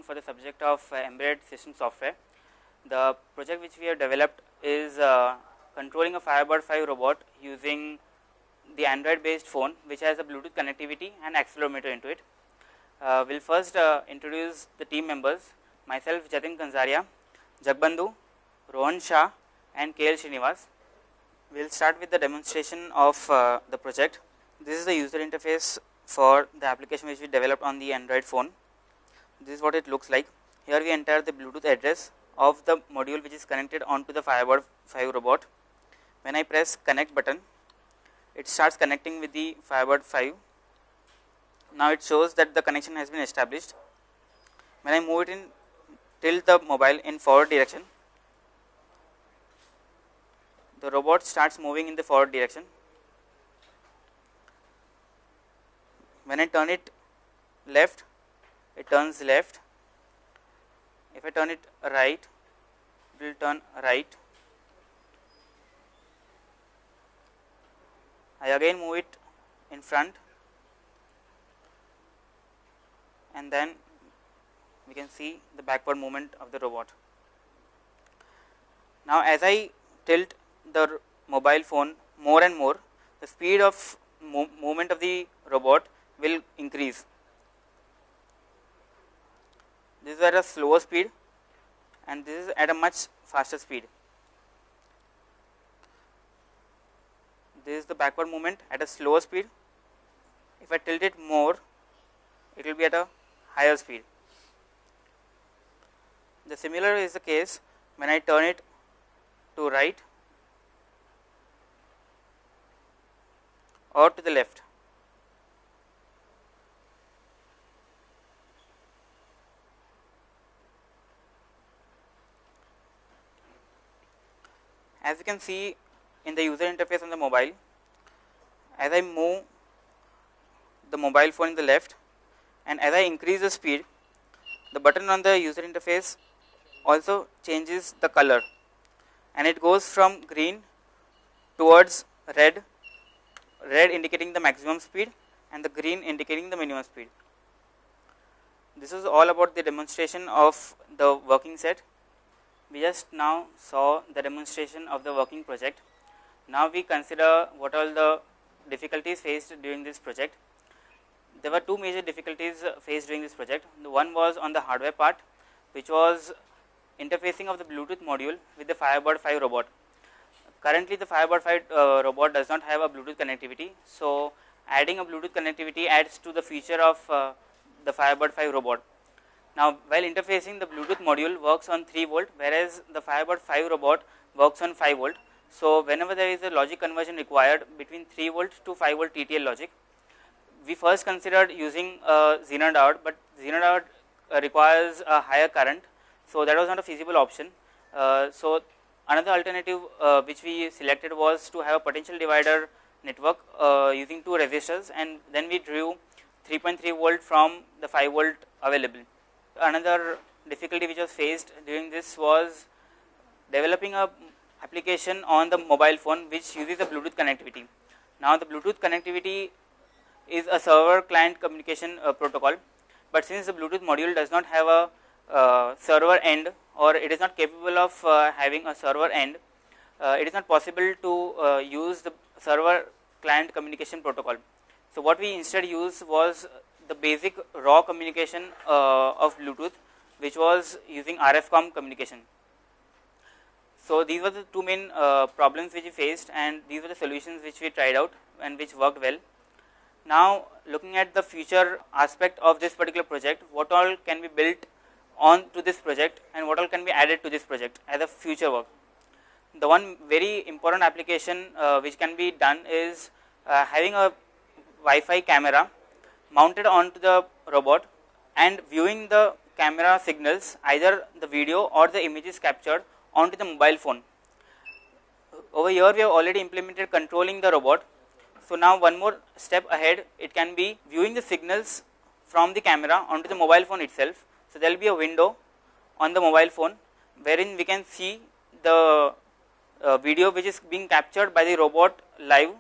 for the subject of embedded system software. The project which we have developed is controlling a Firebird 5 robot using the Android based phone which has a Bluetooth connectivity and accelerometer into it. We will first introduce the team members, myself Jatin Kanzaria, Jagbandhu, Rohan Shah and KL Srinivas. We will start with the demonstration of the project. This is the user interface for the application which we developed on the Android phone. This is what it looks like. Here we enter the Bluetooth address of the module which is connected onto the Firebird 5 robot. When I press connect button, it starts connecting with the Firebird 5. Now it shows that the connection has been established. When I move it in, tilt the mobile in forward direction, the robot starts moving in the forward direction. When I turn it left, it turns left. If I turn it right, it will turn right. I again move it in front, and then we can see the backward movement of the robot. Now as I tilt the mobile phone more and more, the speed of movement of the robot will increase. This is at a slower speed and this is at a much faster speed. This is the backward movement at a slower speed. If I tilt it more, it will be at a higher speed. The similar is the case when I turn it to right or to the left. As you can see in the user interface on the mobile, as I move the mobile phone in the left and as I increase the speed, the button on the user interface also changes the color and it goes from green towards red, red indicating the maximum speed and the green indicating the minimum speed. This is all about the demonstration of the working set. We just now saw the demonstration of the working project. Now we consider what all the difficulties faced during this project. There were two major difficulties faced during this project. The one was on the hardware part, which was interfacing of the Bluetooth module with the Firebird 5 robot. Currently the Firebird 5 robot does not have a Bluetooth connectivity, so adding a Bluetooth connectivity adds to the feature of the Firebird 5 robot. Now while interfacing, the Bluetooth module works on 3 volt, whereas the Firebird 5 robot works on 5 volt. So whenever there is a logic conversion required between 3 volt to 5 volt TTL logic, we first considered using Zener diode, but Zener diode requires a higher current, so that was not a feasible option. So another alternative which we selected was to have a potential divider network using 2 resistors, and then we drew 3.3 volt from the 5 volt available. Another difficulty which was faced during this was developing a application on the mobile phone which uses a Bluetooth connectivity. Now the Bluetooth connectivity is a server client communication protocol, but since the Bluetooth module does not have a server end, or it is not capable of having a server end, it is not possible to use the server client communication protocol. So what we instead used was the basic raw communication of Bluetooth, which was using RFCOM communication. So these were the two main problems which we faced, and these were the solutions which we tried out and which worked well. Now looking at the future aspect of this particular project, what all can be built on to this project and what all can be added to this project as a future work. The one very important application which can be done is having a Wi-Fi camera mounted onto the robot and viewing the camera signals, either the video or the images captured onto the mobile phone. Over here we have already implemented controlling the robot. So now one more step ahead, it can be viewing the signals from the camera onto the mobile phone itself. So there will be a window on the mobile phone wherein we can see the video which is being captured by the robot live,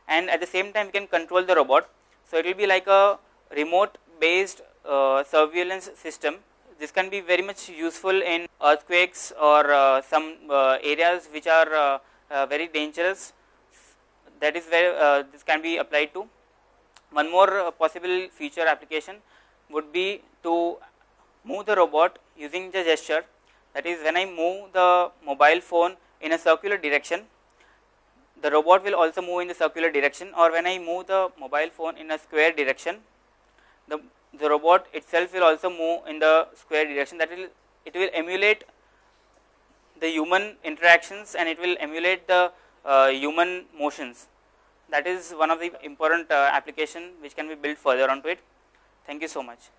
and at the same time we can control the robot. So it will be like a remote based surveillance system. this can be very much useful in earthquakes or some areas which are very dangerous. That is where this can be applied to. One more possible future application would be to move the robot using the gesture. That is, when I move the mobile phone in a circular direction, the robot will also move in the circular direction, or when I move the mobile phone in a square direction, the robot itself will also move in the square direction. That will, it will emulate the human interactions and it will emulate the human motions. That is one of the important application which can be built further onto it. Thank you so much.